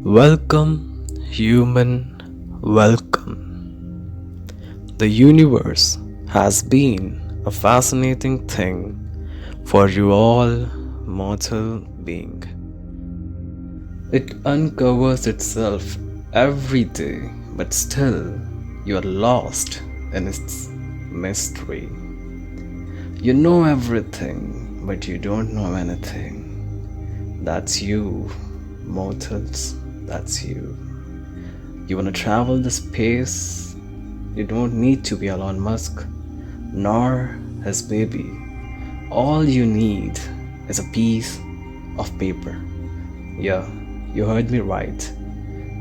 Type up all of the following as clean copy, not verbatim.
Welcome, human, welcome. The universe has been a fascinating thing for you all, mortal being. It uncovers itself every day, but still you are lost in its mystery. You know everything, but you don't know anything. That's you, mortals. That's you. You want to travel the space? You don't need to be Elon Musk, nor his baby. All you need is a piece of paper. Yeah, you heard me right.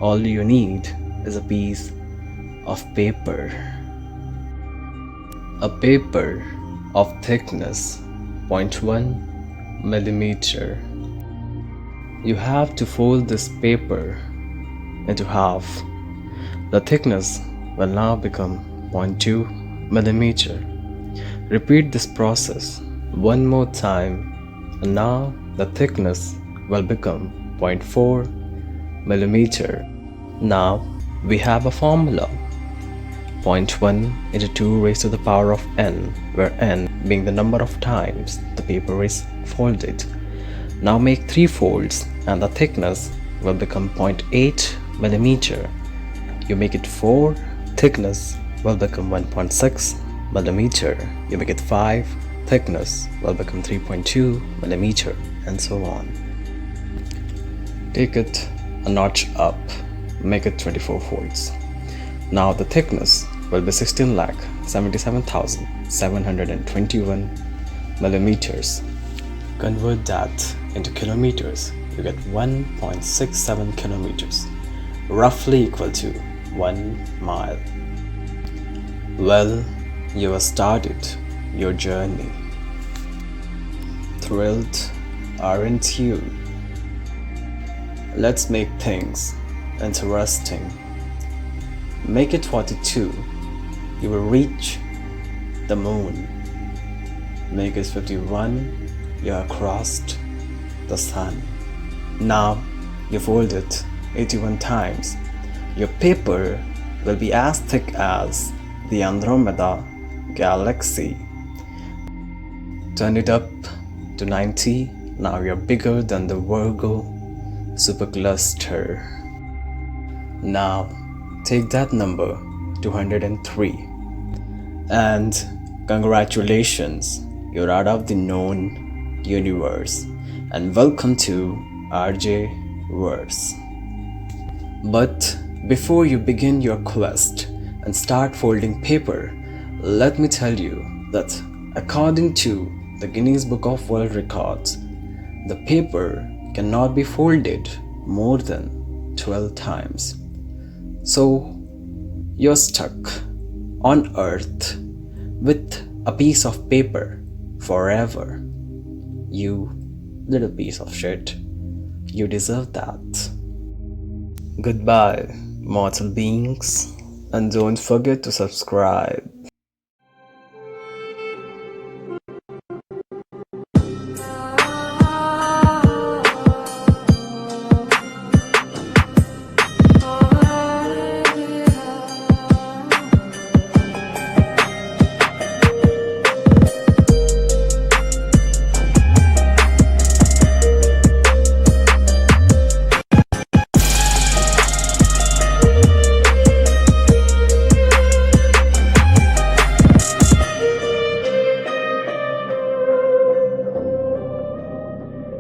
All you need is a piece of paper. A paper of thickness 0.1 millimeter. You have to fold this paper into half. The thickness will now become 0.2 millimeter. Repeat this process one more time, and now the thickness will become 0.4 millimeter. Now we have a formula: 0.1 into 2 raised to the power of n, where n being the number of times the paper is folded. Now make 3 folds and the thickness will become 0.8 millimeter. You make it 4, thickness will become 1.6 millimeter. You make it 5, thickness will become 3.2 millimeter, and so on. Take it a notch up, make it 24 folds. Now the thickness will be 16,77,721 millimeters. Convert that into kilometers, you get 1.67 kilometers, roughly equal to 1 mile. Well, you have started your journey. Thrilled, aren't you? Let's make things interesting. Make it 42, you will reach the moon. Make it 51, you have crossed the sun. Now you fold it 81 times. Your paper will be as thick as the Andromeda galaxy. Turn it up to 90. Now you're bigger than the Virgo supercluster. Now take that number to 103. And congratulations, you're out of the known universe, and welcome to RJ Verse. But before you begin your quest and start folding paper, let me tell you that according to the Guinness Book of World Records, the paper cannot be folded more than 12 times. So you're stuck on Earth with a piece of paper forever. You little piece of shit. You deserve that. Goodbye, mortal beings, and don't forget to subscribe.